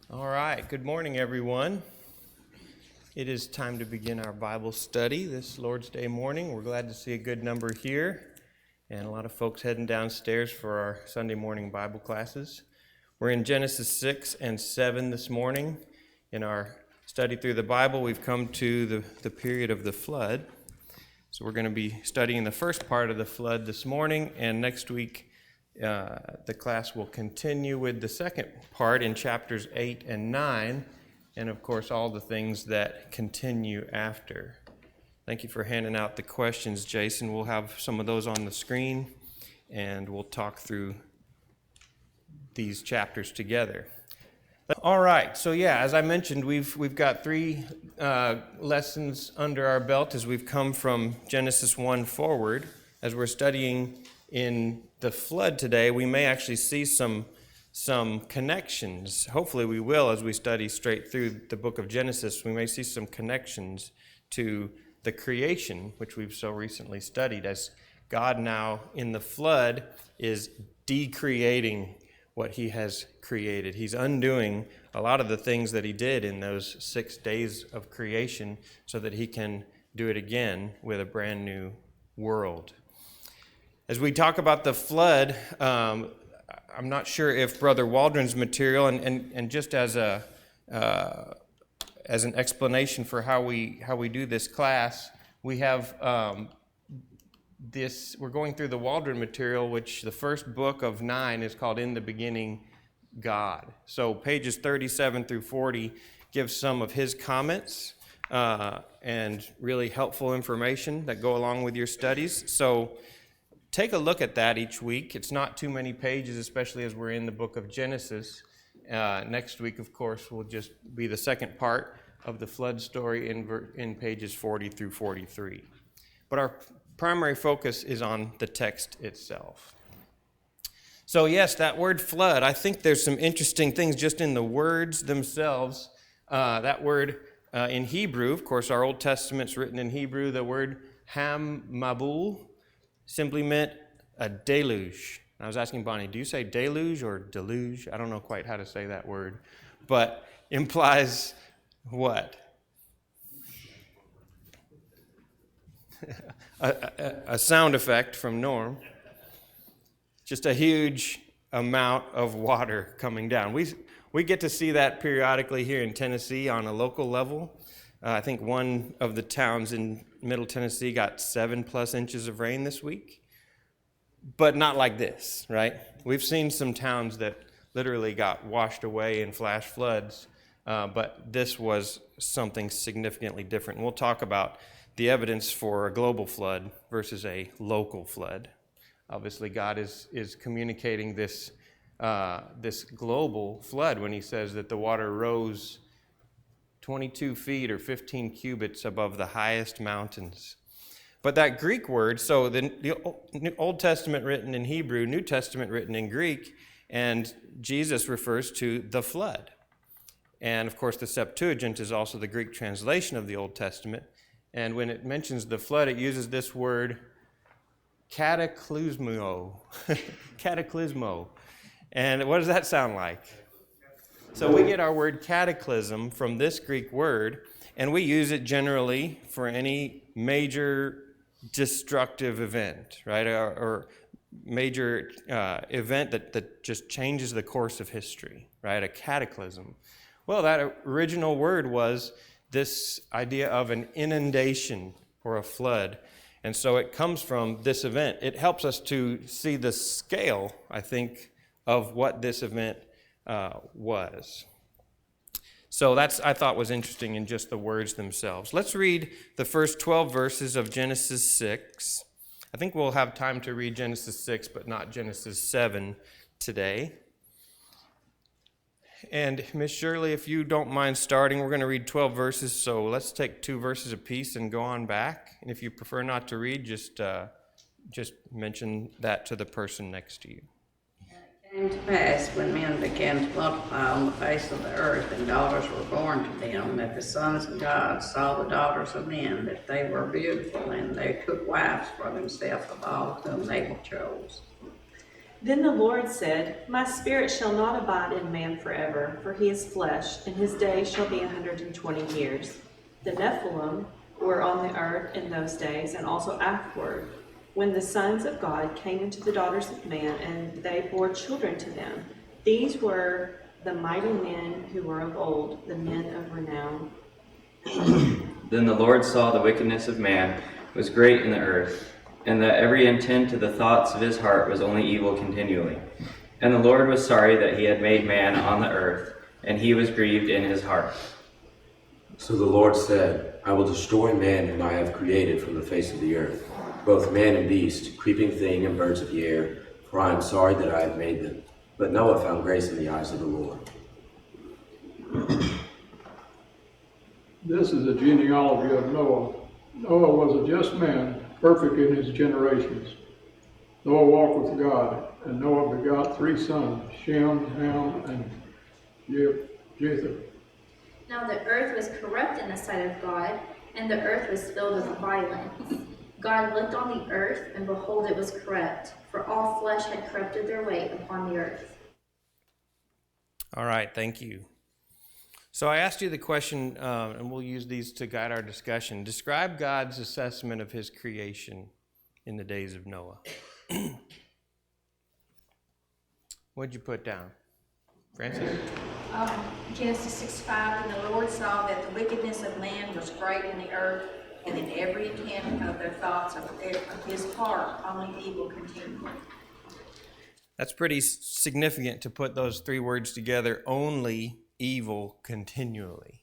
All right, good morning, everyone. It is time to begin our Bible study this Lord's Day morning. We're glad to see a good number here and a lot of folks heading downstairs for our Sunday morning Bible classes. We're in Genesis 6 and 7 this morning. In our study through the Bible, we've come to the period of the flood. So we're going to be studying the first part of the flood this morning, and next week the class will continue with the second part in chapters 8 and 9, and of course all the things that continue after. Thank you for handing out the questions, Jason. We'll have some of those on the screen, and we'll talk through these chapters together. All right, so as I mentioned, we've got three lessons under our belt as we've come from Genesis 1 forward. As we're studying in the flood today, we may actually see some connections. Hopefully we will as we study straight through the book of Genesis. We may see some connections to the creation, which we've so recently studied, as God now in the flood is decreating what he has created. He's undoing a lot of the things that he did in those 6 days of creation so that he can do it again with a brand new world. As we talk about the flood, I'm not sure if Brother Waldron's material, and just as an explanation for how we do this class, we have we're going through the Waldron material, which the first book of 9 is called In the Beginning, God. So pages 37 through 40 give some of his comments and really helpful information that go along with your studies. So take a look at that each week. It's not too many pages, especially as we're in the book of Genesis. Next week, of course, will just be the second part of the flood story in pages 40 through 43. But our primary focus is on the text itself. So yes, that word flood, I think there's some interesting things just in the words themselves. That word in Hebrew, of course, our Old Testament's written in Hebrew. The word ham-mabul simply meant a deluge. I was asking Bonnie, do you say deluge or deluge? I don't know quite how to say that word, but implies what? A sound effect from Norm. Just a huge amount of water coming down. We get to see that periodically here in Tennessee on a local level. I think one of the towns in Middle Tennessee got 7+ inches of rain this week, but not like this, right? We've seen some towns that literally got washed away in flash floods, but this was something significantly different. And we'll talk about the evidence for a global flood versus a local flood. Obviously, God is communicating this global flood when he says that the water rose 22 feet or 15 cubits above the highest mountains. But that Greek word, so the Old Testament written in Hebrew, New Testament written in Greek, and Jesus refers to the flood. And of course, the Septuagint is also the Greek translation of the Old Testament. And when it mentions the flood, it uses this word cataclysmo. Cataclysmo. And what does that sound like? So we get our word cataclysm from this Greek word, and we use it generally for any major destructive event, right? Or major event that just changes the course of history, right? A cataclysm. Well, that original word was this idea of an inundation or a flood. And so it comes from this event. It helps us to see the scale, I think, of what this event was. So that's, I thought, was interesting in just the words themselves. Let's read the first 12 verses of Genesis 6. I think we'll have time to read Genesis 6, but not Genesis 7 today. And Miss Shirley, if you don't mind starting, we're going to read 12 verses, so let's take 2 verses apiece and go on back. And if you prefer not to read, just mention that to the person next to you. It came to pass when men began to multiply on the face of the earth, and daughters were born to them, that the sons of God saw the daughters of men, that they were beautiful, and they took wives for themselves of all whom they chose. Then the Lord said, My spirit shall not abide in man forever, for he is flesh, and his days shall be 120 years. The Nephilim were on the earth in those days, and also afterward, when the sons of God came into the daughters of man, and they bore children to them. These were the mighty men who were of old, the men of renown. Then the Lord saw the wickedness of man was great in the earth, and that every intent of the thoughts of his heart was only evil continually. And the Lord was sorry that he had made man on the earth, and he was grieved in his heart. So the Lord said, I will destroy man whom I have created from the face of the earth, both man and beast, creeping thing and birds of the air, for I am sorry that I have made them. But Noah found grace in the eyes of the Lord. This is a genealogy of Noah. Noah was a just man, perfect in his generations. Noah walked with God, and Noah begot 3 sons, Shem, Ham, and Japheth. Now the earth was corrupt in the sight of God, and the earth was filled with violence. God looked on the earth, and behold, it was corrupt, for all flesh had corrupted their way upon the earth. All right, thank you. So I asked you the question, and we'll use these to guide our discussion. Describe God's assessment of his creation in the days of Noah. What'd you put down? Francis? Genesis 6:5, and the Lord saw that the wickedness of man was great in the earth, and in every intent of their thoughts of his heart, only evil continually. That's pretty significant to put those 3 words together, only evil continually.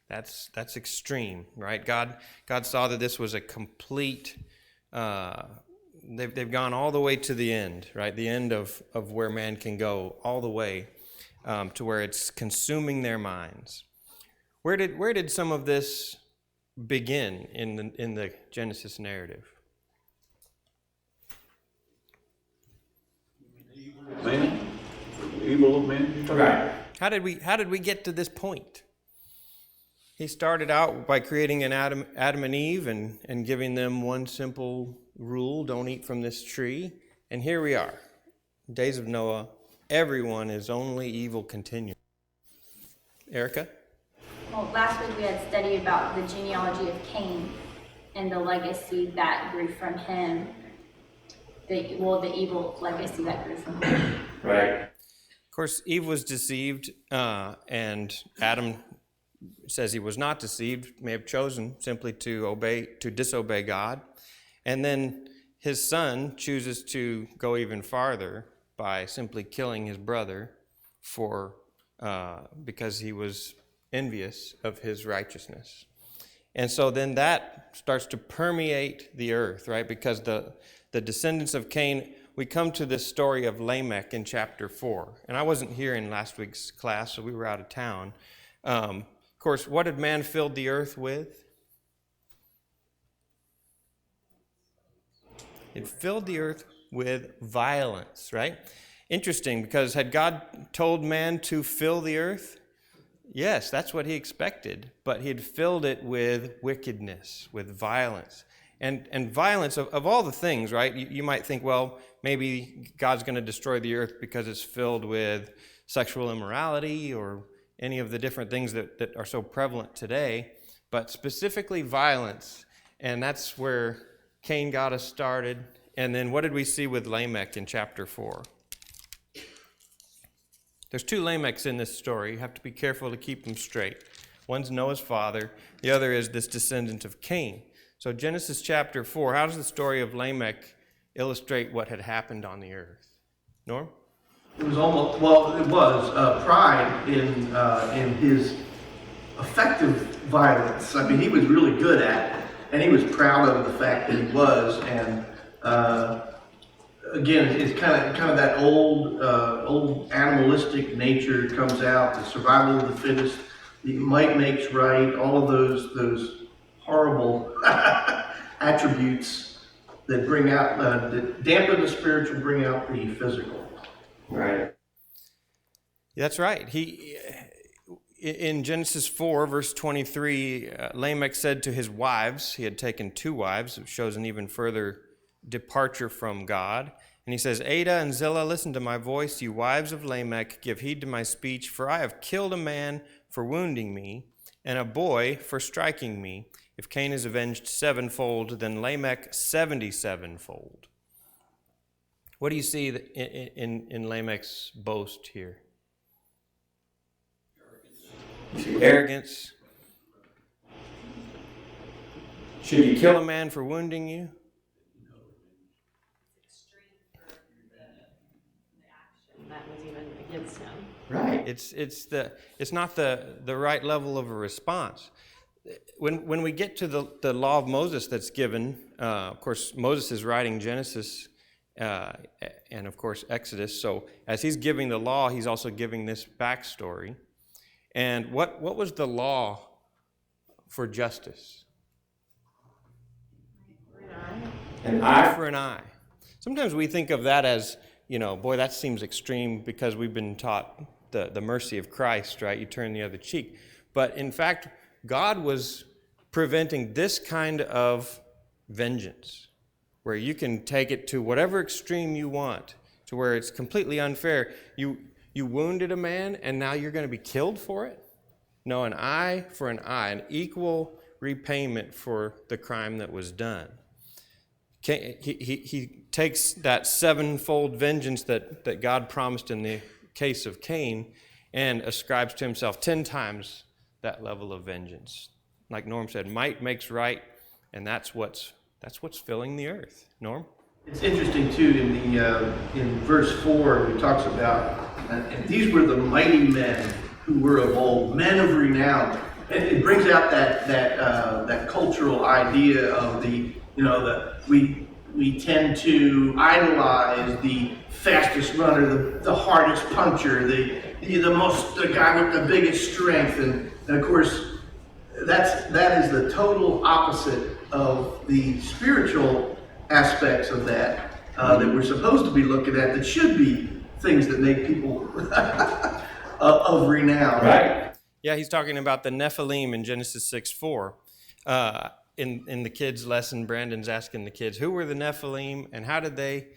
That's extreme, right? God saw that this was a complete, they've gone all the way to the end, right? The end of where man can go, all the way to where it's consuming their minds. Where did some of this begin in the Genesis narrative? Man, evil of man. Right. How did we get to this point? He started out by creating an Adam and Eve and giving them one simple rule: don't eat from this tree. And here we are, days of Noah. Everyone is only evil continuing. Erica? Well, last week we had studied about the genealogy of Cain and the legacy that grew from him. The evil legacy that grew from him. Right. Of course, Eve was deceived, and Adam says he was not deceived, may have chosen simply to disobey God. And then his son chooses to go even farther by simply killing his brother because he was envious of his righteousness. And so then that starts to permeate the earth, right? Because the descendants of Cain, we come to this story of Lamech in chapter 4. And I wasn't here in last week's class, so we were out of town. Of course, what did man fill the earth with? It filled the earth with violence, right? Interesting, because had God told man to fill the earth? Yes, that's what he expected, but he had filled it with wickedness, with violence. And violence, of all the things, right? You might think, well, maybe God's going to destroy the earth because it's filled with sexual immorality or any of the different things that are so prevalent today, but specifically violence. And that's where Cain got us started. And then what did we see with Lamech in chapter 4? There's 2 Lamechs in this story. You have to be careful to keep them straight. One's Noah's father. The other is this descendant of Cain. So Genesis chapter 4, how does the story of Lamech illustrate what had happened on the earth? Norm? It was pride in his effective violence. I mean, he was really good at it, and he was proud of the fact that he was. And again, it's kind of that old animalistic nature comes out. The survival of the fittest, the might makes right. All of those horrible attributes that bring out, that dampen the spiritual, bring out the physical. Right. That's right. In Genesis 4, verse 23, Lamech said to his wives, he had taken 2 wives, which shows an even further departure from God. And And he says, Ada and Zillah, listen to my voice, you wives of Lamech, give heed to my speech, for I have killed a man for wounding me, and a boy for striking me. If Cain is avenged sevenfold, then Lamech 77-fold. What do you see in Lamech's boast here? Arrogance. Should you kill a man for wounding you? That was even against him. Right. It's not the right level of a response. When we get to the law of Moses that's given, of course, Moses is writing Genesis and, of course, Exodus. So as he's giving the law, he's also giving this backstory. And what was the law for justice? An eye for an eye. Sometimes we think of that as, boy, that seems extreme because we've been taught the mercy of Christ, right? You turn the other cheek. But in fact, God was preventing this kind of vengeance, where you can take it to whatever extreme you want, to where it's completely unfair. You wounded a man, and now you're going to be killed for it? No, an eye for an eye, an equal repayment for the crime that was done. He takes that sevenfold vengeance that God promised in the case of Cain and ascribes to himself 10 times that level of vengeance. Like Norm said, might makes right, and that's what's filling the earth. Norm? It's interesting too in verse 4 it talks about, and these were the mighty men who were of old, men of renown. And it brings out that cultural idea of we tend to idolize the fastest runner, the hardest puncher, the guy with the biggest strength, and of course that is the total opposite of the spiritual aspects of that we're supposed to be looking at, that should be things that make people of renown. Right. Yeah, he's talking about the Nephilim in Genesis 6:4. In the kids' lesson, Brandon's asking the kids, who were the Nephilim and how did they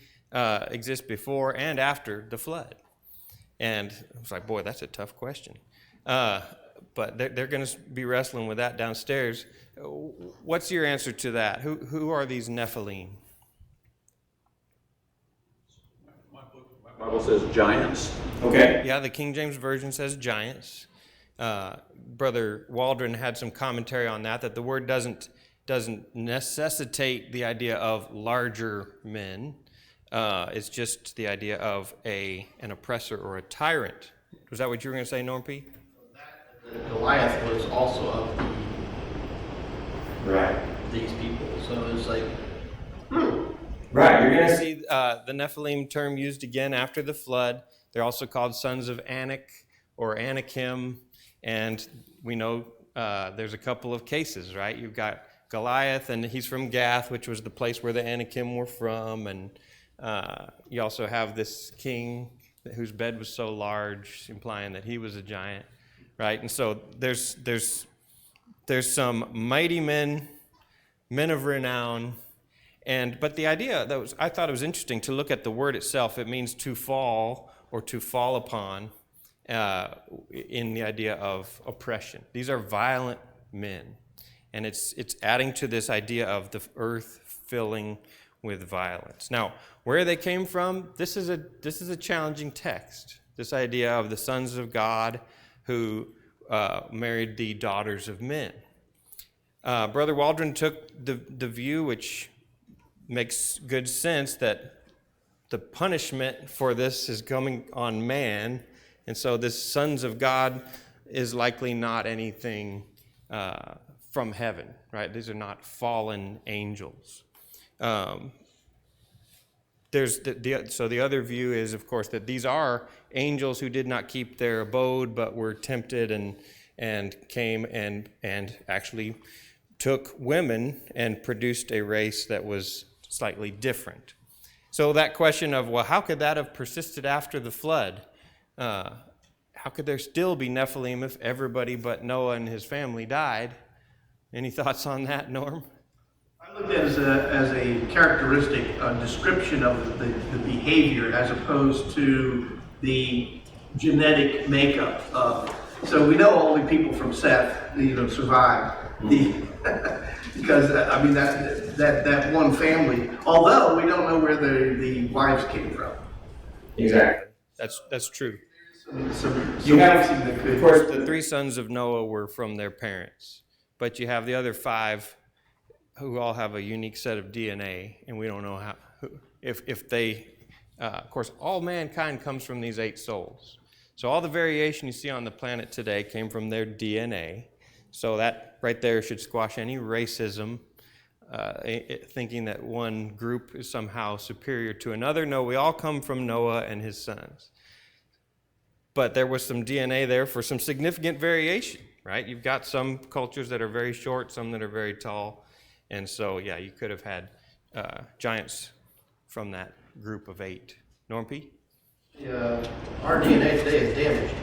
exist before and after the flood? And I was like, boy, that's a tough question. But they're going to be wrestling with that downstairs. What's your answer to that? Who are these Nephilim? My Bible says giants. Okay. Yeah, the King James Version says giants. Brother Waldron had some commentary on that the word doesn't necessitate the idea of larger men. It's just the idea of an oppressor or a tyrant. Was that what you were going to say, Norm P? Goliath was also of these people, so it's like, Right, you're going to see the Nephilim term used again after the flood. They're also called sons of Anak or Anakim, and we know there's a couple of cases, right? You've got Goliath, and he's from Gath, which was the place where the Anakim were from, and you also have this king whose bed was so large, implying that he was a giant, right? And so there's some mighty men of renown, but the idea I thought it was interesting to look at the word itself. It means to fall or to fall upon, in the idea of oppression. These are violent men, and it's adding to this idea of the earth filling with violence. Now, where they came from, this is a challenging text. This idea of the sons of God who married the daughters of men. Brother Waldron took the view, which makes good sense, that the punishment for this is coming on man, and so this sons of God is likely not anything from heaven, right? These are not fallen angels. So the other view is, of course, that these are angels who did not keep their abode, but were tempted and came and actually took women and produced a race that was slightly different. So that question of, well, how could that have persisted after the flood? How could there still be Nephilim if everybody but Noah and his family died? Any thoughts on that, Norm? I Looked at as a characteristic, a description of the behavior as opposed to the genetic makeup of. So we know only people from Seth, survived because I mean that one family. Although we don't know where the wives came from. Exactly. That's true. You have, of course, the 3 sons of Noah were from their parents, but you have the other 5 who all have a unique set of DNA, and we don't know if they, of course, all mankind comes from these 8 souls. So all the variation you see on the planet today came from their DNA. So that right there should squash any racism, thinking that one group is somehow superior to another. No, we all come from Noah and his sons. But there was some DNA there for some significant variation, right? You've got some cultures that are very short, some that are very tall. And so, yeah, you could have had giants from that group of 8. Norm P? Our DNA today is damaged.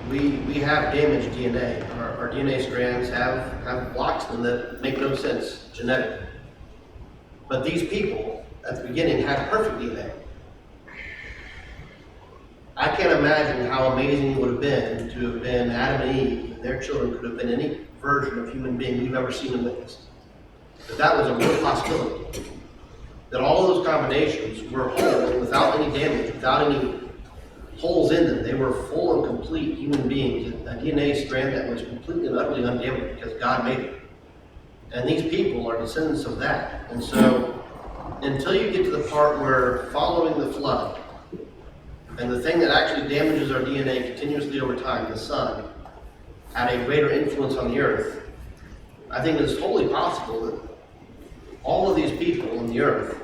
We have damaged DNA. Our DNA strands have blocks in them that make no sense genetically. But these people, at the beginning, had perfect DNA. I can't imagine how amazing it would have been to have been Adam and Eve, and their children could have been any version of human being we've ever seen and witnessed. But that was a real possibility. That all of those combinations were whole, without any damage, without any holes in them. They were full and complete human beings, a DNA strand that was completely and utterly undamaged because God made it. And these people are descendants of that. And so, until you get to the part where following the flood, and the thing that actually damages our DNA continuously over time, the sun, had a greater influence on the earth, I think it's totally possible that all of these people on the earth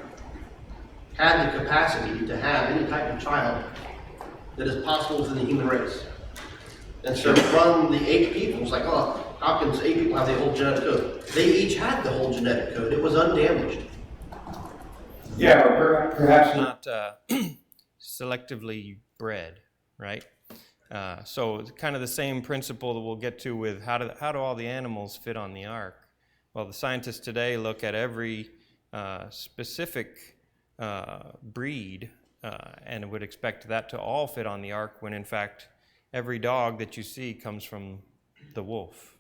had the capacity to have any type of child that is possible within the human race. And so from the 8 people, it's like, oh, how can 8 people have the whole genetic code? They each had the whole genetic code. It was undamaged. Yeah, perhaps not selectively bred, right? So it's kind of the same principle that we'll get to with how do all the animals fit on the ark? Well, the scientists today look at every specific breed and would expect that to all fit on the ark when in fact every dog that you see comes from the wolf.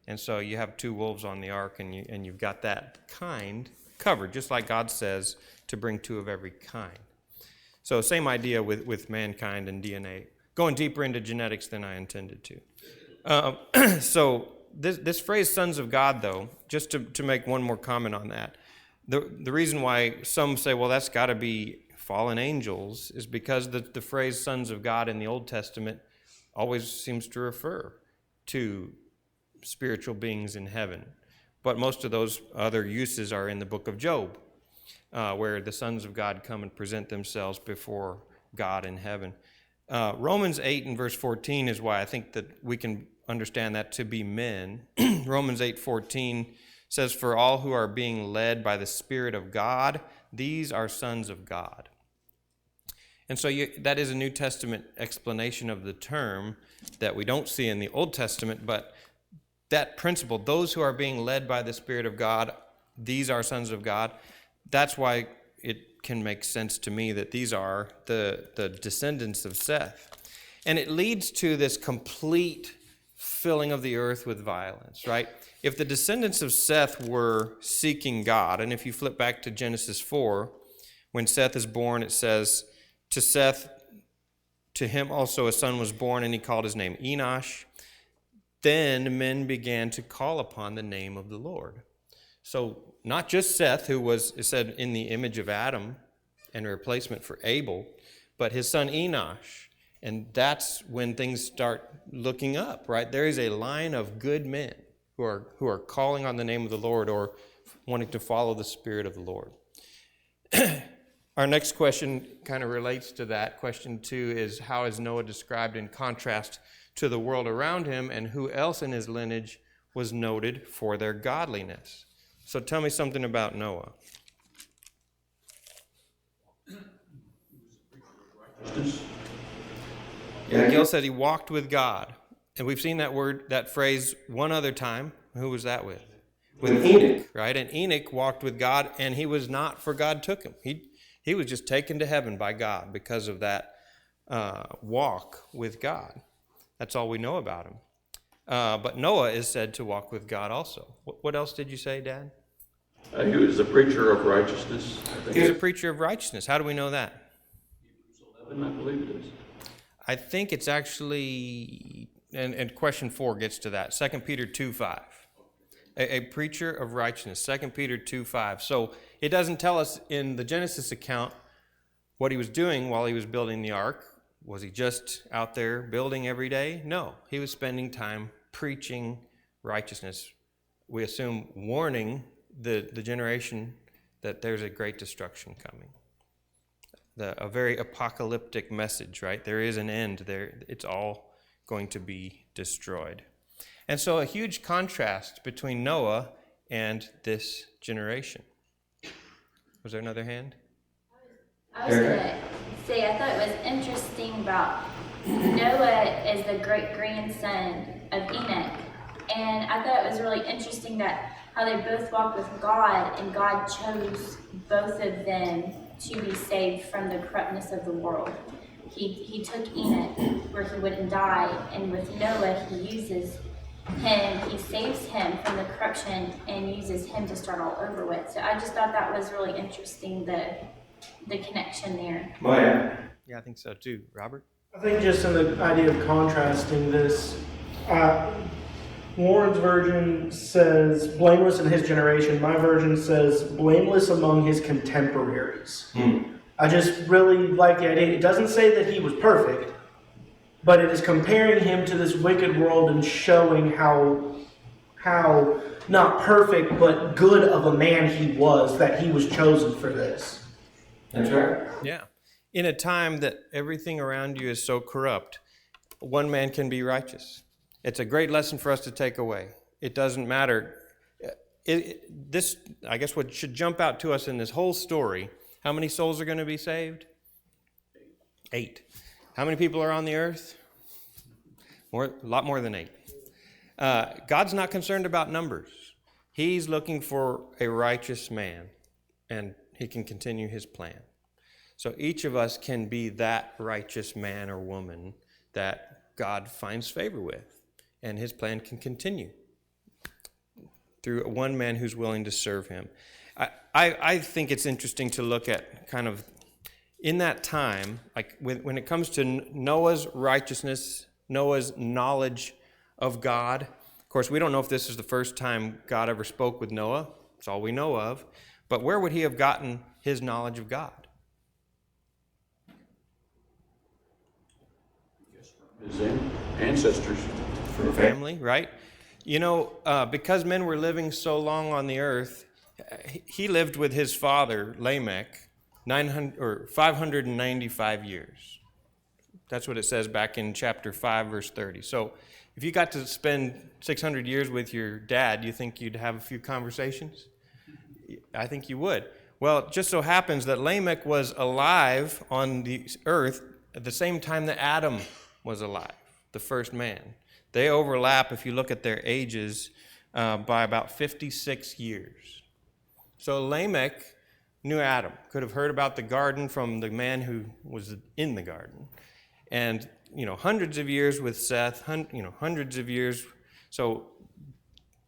And so you have 2 wolves on the ark and you've got that kind covered, just like God says to bring 2 of every kind. So same idea with mankind and DNA. Going deeper into genetics than I intended to. So this phrase sons of God, though, just to make one more comment on that, the reason why some say, well, that's got to be fallen angels is because the phrase sons of God in the Old Testament always seems to refer to spiritual beings in heaven. But most of those other uses are in the book of Job, where the sons of God come and present themselves before God in heaven. Romans 8 and verse 14 is why I think that we can understand that to be men. Romans 8:14 says, for all who are being led by the Spirit of God, these are sons of God. And so that is a New Testament explanation of the term that we don't see in the Old Testament, but that principle, those who are being led by the Spirit of God, these are sons of God, that's why it can make sense to me that these are the descendants of Seth. And it leads to this complete filling of the earth with violence, right? If the descendants of Seth were seeking God, and if you flip back to Genesis 4, when Seth is born, it says, to Seth, to him also a son was born, and he called his name Enosh. Then men began to call upon the name of the Lord. So not just Seth, who was, it said, in the image of Adam and a replacement for Abel, but his son Enosh. And that's when things start looking up, right? There is a line of good men who are calling on the name of the Lord or wanting to follow the Spirit of the Lord. Our next question kind of relates to that. Question 2 is, how is Noah described in contrast to the world around him, and who else in his lineage was noted for their godliness? So tell me something about Noah. Yeah, Gil said he walked with God. And we've seen that phrase one other time. Who was that with? with Enoch, right? And Enoch walked with God, and he was not, for God took him. He was just taken to heaven by God because of that walk with God. That's all we know about him. But Noah is said to walk with God also. What else did you say, Dad? He was a preacher of righteousness. He was a preacher of righteousness. How do we know that? Hebrews 11, I believe it is. I think it's actually, and question 4 gets to that, 2 Peter 2:5. A preacher of righteousness, 2 Peter 2:5. So it doesn't tell us in the Genesis account what he was doing while he was building the ark. Was he just out there building every day? No, he was spending time preaching righteousness. We assume warning the generation that there's a great destruction coming. A very apocalyptic message, right? There is an end there. It's all going to be destroyed. And so a huge contrast between Noah and this generation. Was there another hand? I was going to say, I thought it was interesting about Noah as the great-grandson of Enoch. And I thought it was really interesting that how they both walked with God, and God chose both of them to be saved from the corruptness of the world. He took Enoch where he wouldn't die, and with Noah he uses him, he saves him from the corruption and uses him to start all over with. So I just thought that was really interesting, the connection there. Oh, yeah. Yeah, I think so too. Robert? I think just in the idea of contrasting this, Warren's version says blameless in his generation. My version says blameless among his contemporaries. I just really like the idea. It doesn't say that he was perfect, but it is comparing him to this wicked world and showing how not perfect, but good of a man he was, that he was chosen for this. That's right. Yeah. In a time that everything around you is so corrupt, one man can be righteous. It's a great lesson for us to take away. It doesn't matter. This, I guess, what should jump out to us in this whole story, how many souls are going to be saved? 8. How many people are on the earth? A lot more than 8. God's not concerned about numbers. He's looking for a righteous man, and he can continue his plan. So each of us can be that righteous man or woman that God finds favor with, and his plan can continue through one man who's willing to serve him. I think it's interesting to look at kind of in that time, like when it comes to Noah's righteousness, Noah's knowledge of God. Of course, we don't know if this is the first time God ever spoke with Noah. It's all we know of. But where would he have gotten his knowledge of God? His ancestors. From family, right? You know, because men were living so long on the earth, he lived with his father, Lamech, 595 years. That's what it says back in chapter 5, verse 30. So if you got to spend 600 years with your dad, you think you'd have a few conversations? I think you would. Well, it just so happens that Lamech was alive on the earth at the same time that Adam was alive, the first man. They overlap, if you look at their ages, by about 56 years. So Lamech knew Adam, could have heard about the garden from the man who was in the garden. And, hundreds of years with Seth, hundreds of years. So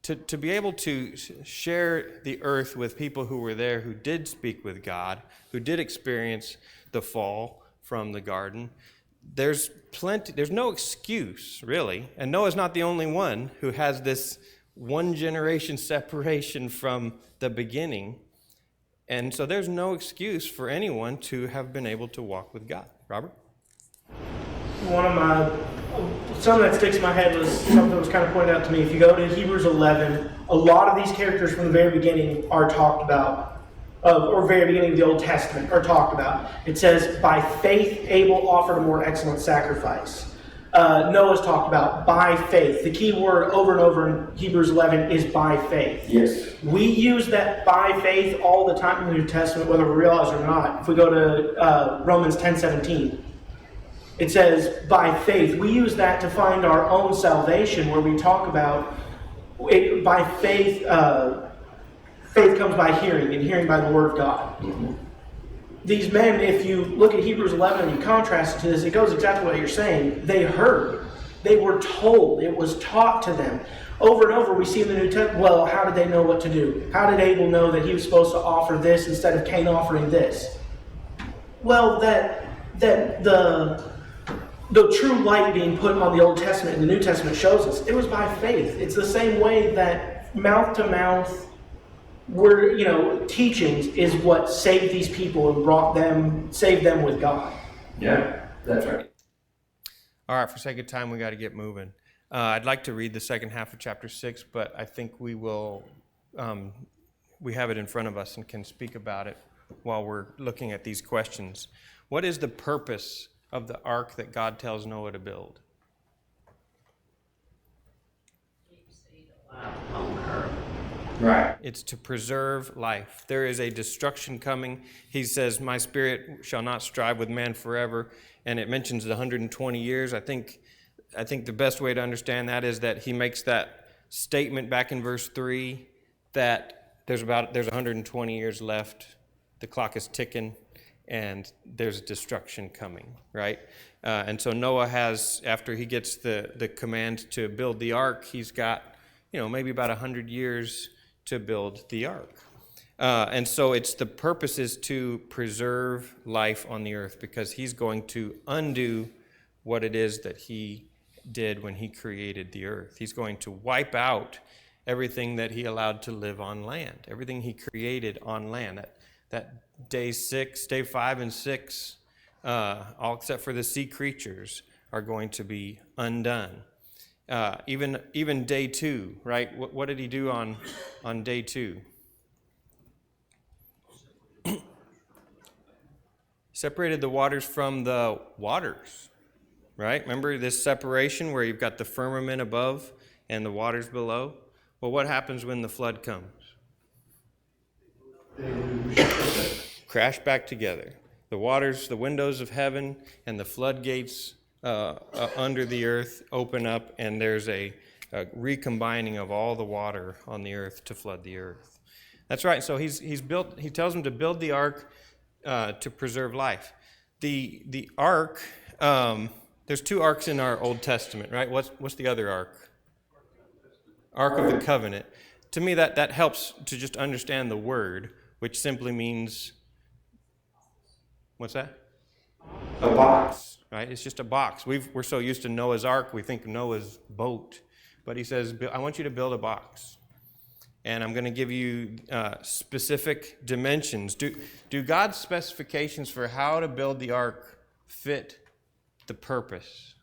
to be able to share the earth with people who were there, who did speak with God, who did experience the fall from the garden, there's no excuse, really. And Noah's not the only one who has this one generation separation from the beginning. And so there's no excuse for anyone to have been able to walk with God. Robert? Something that sticks in my head was something that was kind of pointed out to me. If you go to Hebrews 11, a lot of these characters from the very beginning are talked about, or very beginning of the Old Testament are talked about. It says, by faith Abel offered a more excellent sacrifice. Noah's talked about by faith. The key word over and over in Hebrews 11 is by faith. Yes. We use that by faith all the time in the New Testament, whether we realize it or not. If we go to Romans 10:17, it says by faith. We use that to find our own salvation, where we talk about by faith, faith comes by hearing, and hearing by the word of God. These men, if you look at Hebrews 11 and you contrast it to this, it goes exactly what you're saying. They heard. They were told. It was taught to them. Over and over, we see in the New Testament, well, how did they know what to do? How did Abel know that he was supposed to offer this instead of Cain offering this? Well, that the true light being put on the Old Testament and the New Testament shows us, it was by faith. It's the same way that mouth to mouth teachings is what saved these people and saved them with God. Yeah, that's right. All right, for sake of time, we got to get moving. I'd like to read the second half of chapter 6, but I think we will, we have it in front of us and can speak about it while we're looking at these questions. What is the purpose of the ark that God tells Noah to build? Right. It's to preserve life. There is a destruction coming. He says, my spirit shall not strive with man forever. And it mentions the 120 years. I think the best way to understand that is that he makes that statement back in verse 3 that there's 120 years left. The clock is ticking and there's destruction coming, right? And so Noah has, after he gets the command to build the ark, he's got, maybe about 100 years to build the ark. And so the purpose is to preserve life on the earth because he's going to undo what it is that he did when he created the earth. He's going to wipe out everything that he allowed to live on land, everything he created on land. That day 5 and 6, all except for the sea creatures, are going to be undone. Even day 2, right? What did he do on day 2? Separated the waters from the waters, right? Remember this separation where you've got the firmament above and the waters below? Well, what happens when the flood comes? Crash back together. The waters, the windows of heaven, and the floodgates under the earth open up, and there's a recombining of all the water on the earth to flood the earth. That's right. So he tells them to build the ark to preserve life. The ark, there's 2 arks in our Old Testament, right? What's the other ark? Ark of the Covenant. To me, that helps to just understand the word, which simply means, what's that? A box, right? It's just a box. We're so used to Noah's Ark, we think Noah's boat. But he says, I want you to build a box. And I'm going to give you specific dimensions. Do God's specifications for how to build the ark fit the purpose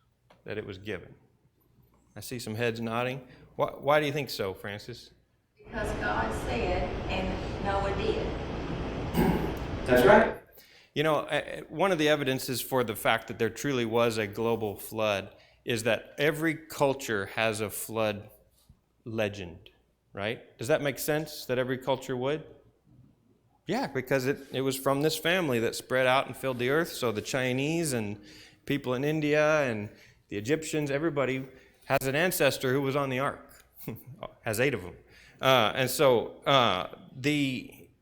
that it was given? I see some heads nodding. Why do you think so, Francis? Because God said, and Noah did. That's right. One of the evidences for the fact that there truly was a global flood is that every culture has a flood legend, right? Does that make sense that every culture would? Yeah, because it was from this family that spread out and filled the earth. So the Chinese and people in India and the Egyptians, everybody has an ancestor who was on the ark, has 8 of them. And so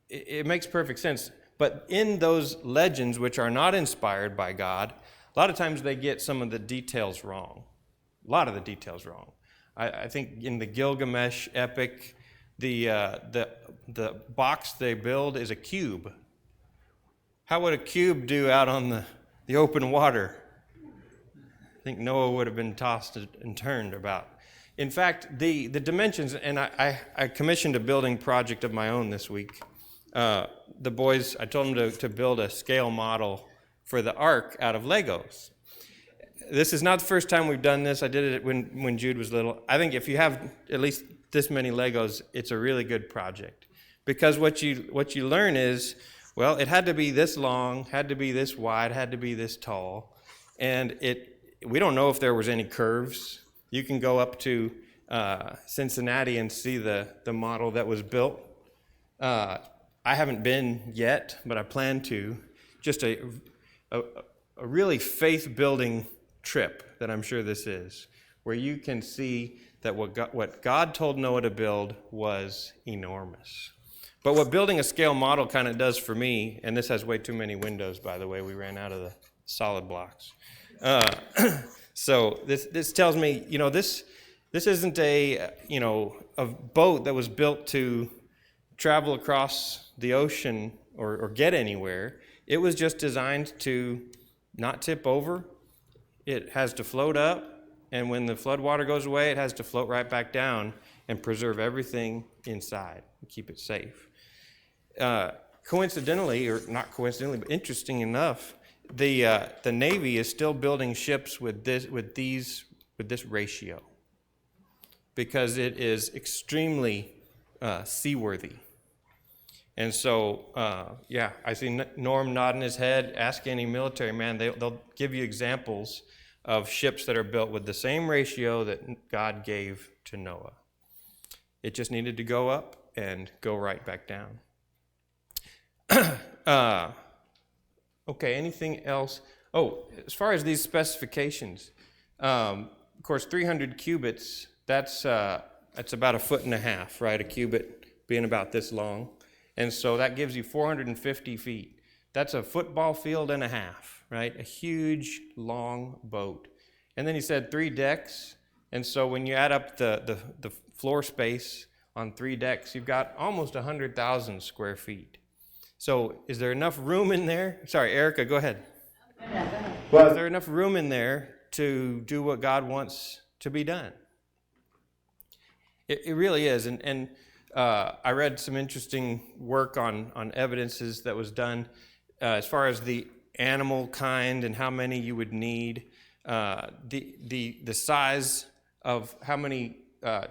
it makes perfect sense. But in those legends, which are not inspired by God, a lot of times they get some of the details wrong. A lot of the details wrong. I think in the Gilgamesh epic, the box they build is a cube. How would a cube do out on the open water? I think Noah would have been tossed and turned about. In fact, the dimensions, and I commissioned a building project of my own this week. The boys, I told them to build a scale model for the ark out of Legos. This is not the first time we've done this. I did it when Jude was little. I think if you have at least this many Legos, it's a really good project. Because what you learn is, well, it had to be this long, had to be this wide, had to be this tall. And we don't know if there was any curves. You can go up to Cincinnati and see the model that was built. I haven't been yet, but I plan to. Just a really faith-building trip that I'm sure this is. where you can see that what God told Noah to build was enormous. But what building a scale model kind of does for me, and this has way too many windows, by the way, we ran out of the solid blocks. So this tells me, this isn't a boat that was built to travel across the ocean or get anywhere. It was just designed to not tip over. It has to float up, and when the flood water goes away, it has to float right back down and preserve everything inside and keep it safe. Coincidentally, or not coincidentally, but interesting enough, the Navy is still building ships with this ratio because it is extremely seaworthy. And so, I see Norm nodding his head. Ask any military man; they'll give you examples of ships that are built with the same ratio that God gave to Noah. It just needed to go up and go right back down. Okay, anything else? Oh, as far as these specifications, of course, 300 cubits, that's about 1.5 feet, right? A cubit being about this long. And so that gives you 450 feet. That's a football field and a half, right? A huge, long boat. And then he said 3 decks. And so when you add up the floor space on 3 decks, you've got almost 100,000 square feet. So is there enough room in there? Sorry, Erica, go ahead. Well, is there enough room in there to do what God wants to be done? It really is. And I read some interesting work on evidences that was done as far as the animal kind and how many you would need, the size of how many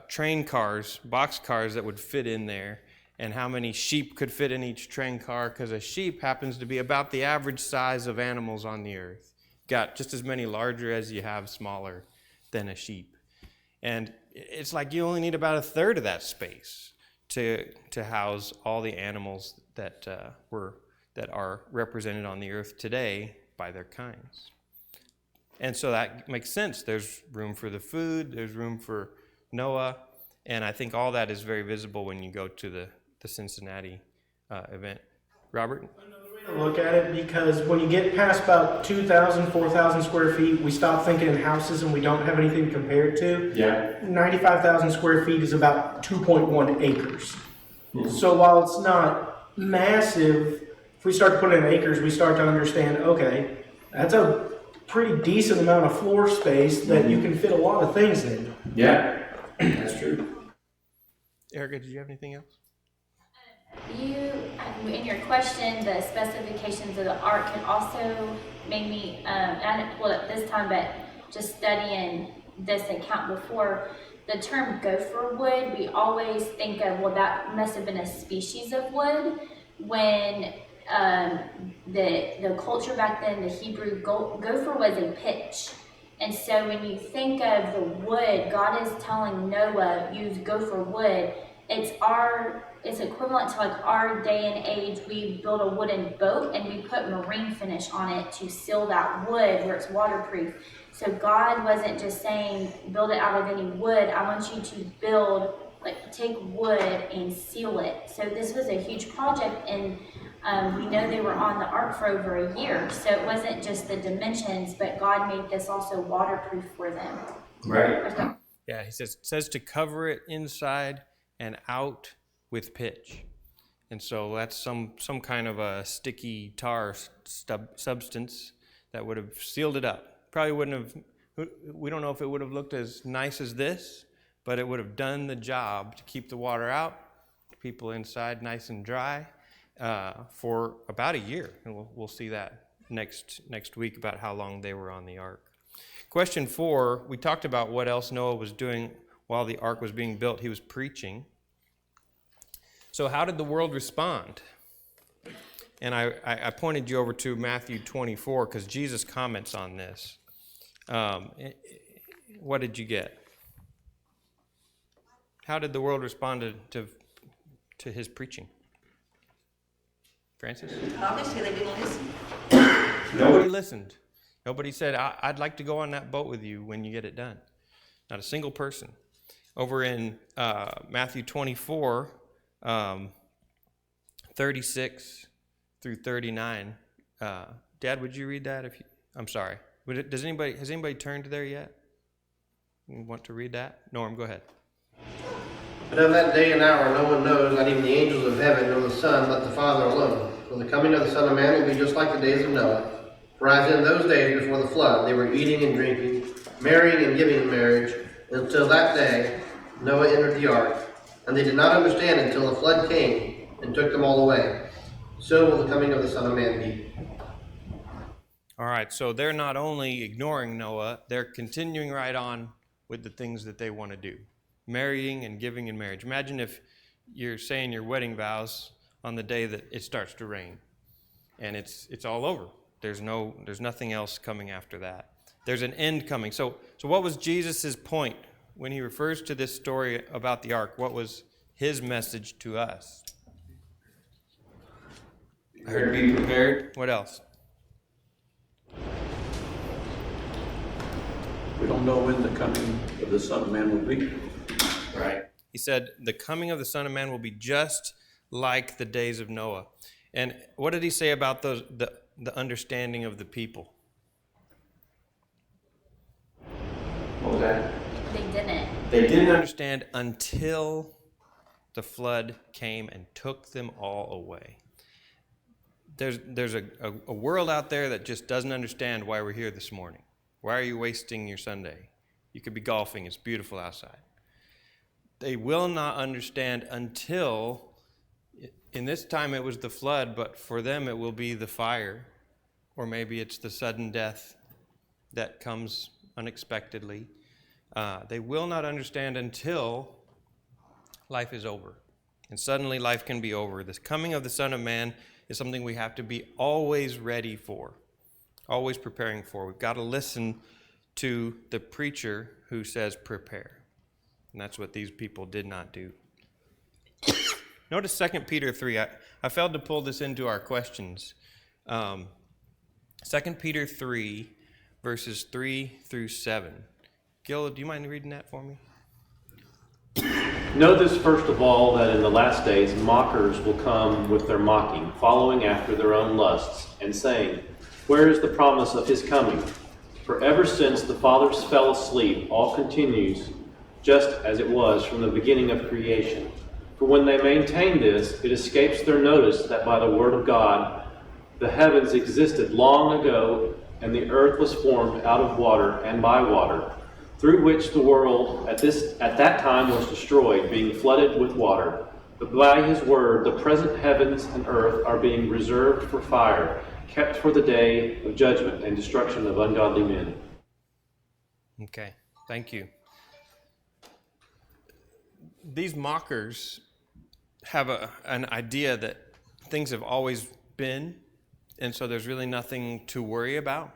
train cars, box cars that would fit in there, and how many sheep could fit in each train car, because a sheep happens to be about the average size of animals on the earth. Got just as many larger as you have smaller than a sheep. And it's like you only need about 1/3 of that space to house all the animals that are represented on the earth today by their kinds. And so that makes sense. There's room for the food, there's room for Noah, and I think all that is very visible when you go to the Cincinnati event. Robert? Another way to look at it, because when you get past about 2,000, 4,000 square feet, we stop thinking in houses and we don't have anything compared to. Yeah. 95,000 square feet is about 2.1 acres. So while it's not massive, if we start to put in acres, we start to understand, okay, that's a pretty decent amount of floor space that you can fit a lot of things in. Yeah, that's true. Erica, did you have anything else? In your question, the specifications of the ark had also made me, I didn't pull it up this time, but just studying this account before, the term gopher wood, we always think of, well, that must have been a species of wood, when the culture back then, the Hebrew gopher was a pitch. And so when you think of the wood, God is telling Noah, use gopher wood. It's equivalent to like our day and age. We build a wooden boat and we put marine finish on it to seal that wood where it's waterproof. So God wasn't just saying, build it out of any wood. I want you to take wood and seal it. So this was a huge project, and we know they were on the ark for over a year. So it wasn't just the dimensions, but God made this also waterproof for them. Right. Yeah, he says to cover it inside and out with pitch. And so that's some kind of a sticky tar substance that would have sealed it up. Probably wouldn't have, we don't know if it would have looked as nice as this, but it would have done the job to keep the water out, people inside nice and dry, for about a year. And we'll see that next week about how long they were on the ark. Question 4, we talked about what else Noah was doing while the ark was being built. He was preaching. So how did the world respond? And I pointed you over to Matthew 24 because Jesus comments on this. What did you get? How did the world respond to his preaching? Francis? Obviously, they didn't listen. Nobody listened. Nobody said, I'd like to go on that boat with you when you get it done. not a single person. Over in Matthew 24, 36 through 39. Dad, would you read that? I'm sorry. Has anybody turned there yet? You want to read that? Norm, go ahead. But of that day and hour no one knows, not even the angels of heaven, nor the Son, but the Father alone. For the coming of the Son of Man will be just like the days of Noah. For as in those days before the flood, they were eating and drinking, marrying and giving in marriage, until that day Noah entered the ark. And they did not understand until the flood came and took them all away. So will the coming of the Son of Man be. All right, so they're not only ignoring Noah, they're continuing right on with the things that they want to do. Marrying and giving in marriage. Imagine if you're saying your wedding vows on the day that it starts to rain, and it's all over. There's nothing else coming after that. There's an end coming. So what was Jesus' point when he refers to this story about the ark? What was his message to us? I heard be prepared. What else? We don't know when the coming of the Son of Man will be. Right. He said, the coming of the Son of Man will be just like the days of Noah. And what did he say about the understanding of the people? What was that? They didn't understand until the flood came and took them all away. There's a world out there that just doesn't understand why we're here this morning. Why are you wasting your Sunday? You could be golfing. It's beautiful outside. They will not understand until, in this time it was the flood, but for them it will be the fire, or maybe it's the sudden death that comes unexpectedly. They will not understand until life is over. And suddenly life can be over. This coming of the Son of Man is something we have to be always ready for, always preparing for. We've got to listen to the preacher who says prepare. And that's what these people did not do. Notice 2 Peter 3. I failed to pull this into our questions. 2 Peter 3, verses 3 through 7. Gil, do you mind reading that for me? Know this first of all, that in the last days mockers will come with their mocking, following after their own lusts, and saying, where is the promise of his coming? For ever since the fathers fell asleep, all continues just as it was from the beginning of creation. For when they maintain this, it escapes their notice that by the word of God the heavens existed long ago, and the earth was formed out of water and by water, through which the world at that time was destroyed, being flooded with water. But by his word the present heavens and earth are being reserved for fire, kept for the day of judgment and destruction of ungodly men. Okay, thank you. These mockers have an idea that things have always been, and so there's really nothing to worry about.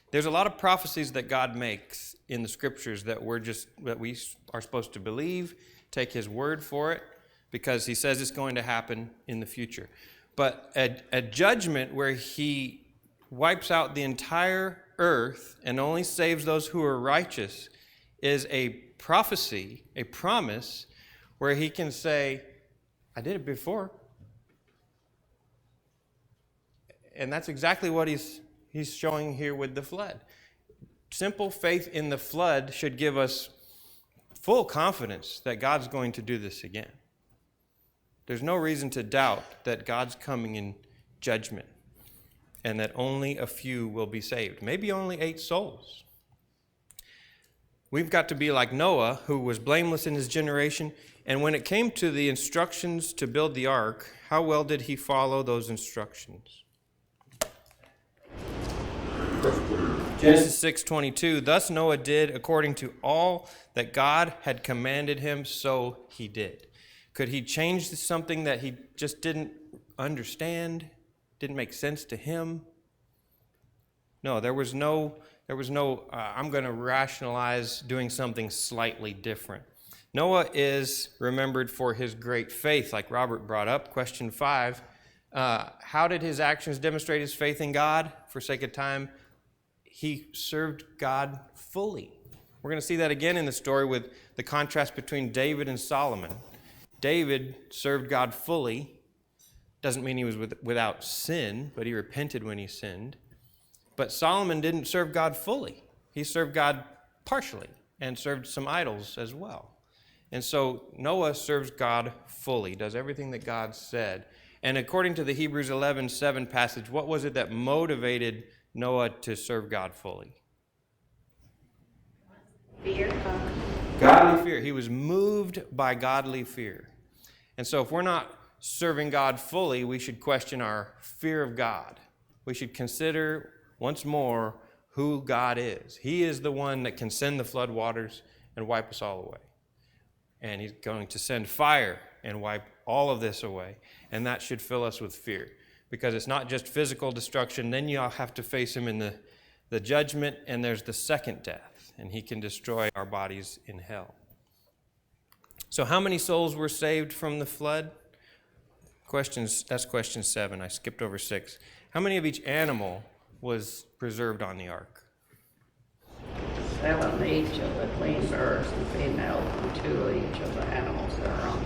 There's a lot of prophecies that God makes in the scriptures that we are supposed to believe, take his word for it, because he says it's going to happen in the future. But a judgment where he wipes out the entire earth and only saves those who are righteous is a prophecy, a promise, where he can say, I did it before. And that's exactly what he's showing here with the flood. Simple faith in the flood should give us full confidence that God's going to do this again. There's no reason to doubt that God's coming in judgment and that only a few will be saved, maybe only 8 souls. We've got to be like Noah, who was blameless in his generation, and when it came to the instructions to build the ark, how well did he follow those instructions? Genesis 6:22, thus Noah did according to all that God had commanded him, so he did. Could he change something that he just didn't understand, didn't make sense to him? No, there was no I'm going to rationalize doing something slightly different. Noah is remembered for his great faith, like Robert brought up. Question 5, how did his actions demonstrate his faith in God? For sake of time, he served God fully. We're going to see that again in the story with the contrast between David and Solomon. David served God fully. Doesn't mean he was without sin, but he repented when he sinned. But Solomon didn't serve God fully. He served God partially and served some idols as well. And so Noah serves God fully, does everything that God said. And according to the Hebrews 11:7 passage, what was it that motivated Noah to serve God fully? Fear. Godly fear. He was moved by godly fear. And so if we're not serving God fully, we should question our fear of God. We should consider once more who God is. He is the one that can send the flood waters and wipe us all away. And he's going to send fire and wipe all of this away. And that should fill us with fear, because it's not just physical destruction. Then you'll have to face him in the judgment, and there's the second death, and he can destroy our bodies in hell. So how many souls were saved from the flood? That's question 7. I skipped over 6. How many of each animal was preserved on the ark? 7 each of the queen birds and females, and 2 each of the animals that are on.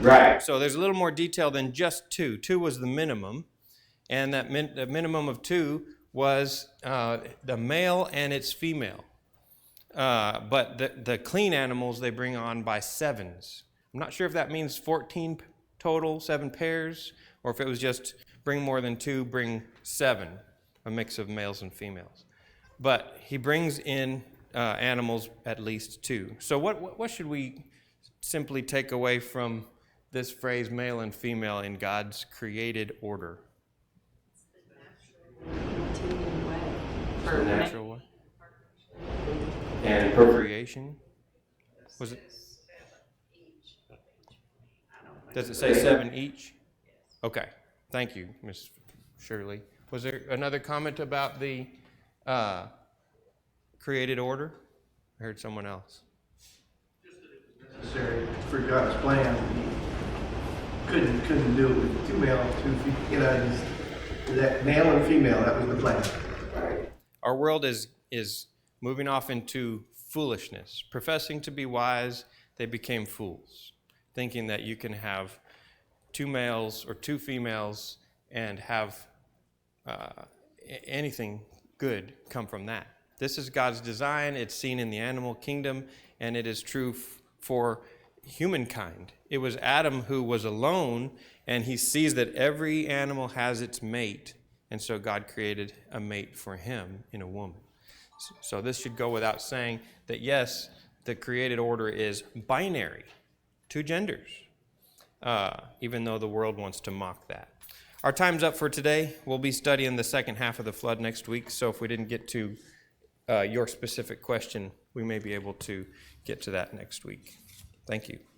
Right. So there's a little more detail than just 2. 2 was the minimum, and the minimum of 2 was the male and its female. But the clean animals they bring on by 7s. I'm not sure if that means 14 total, 7 pairs, or if it was just bring more than 2, bring 7, a mix of males and females. But he brings in animals at least 2. So what should we simply take away from this phrase, male and female, in God's created order? The natural way. And procreation? Was it? Does it say 7 each? Okay. Thank you, Ms. Shirley. Was there another comment about the created order? I heard someone else. Just that it was necessary for God's plan. He couldn't do it with 2 male, 2 female. That male and female, that was the plan. Our world is moving off into foolishness. Professing to be wise, they became fools, thinking that you can have 2 males or 2 females and have anything good come from that. This is God's design. It's seen in the animal kingdom, and it is true for humankind. It was Adam who was alone, and he sees that every animal has its mate, and so God created a mate for him in a woman. So this should go without saying that, yes, the created order is binary, 2 genders, even though the world wants to mock that. Our time's up for today. We'll be studying the second half of the flood next week, so if we didn't get to your specific question, we may be able to get to that next week. Thank you.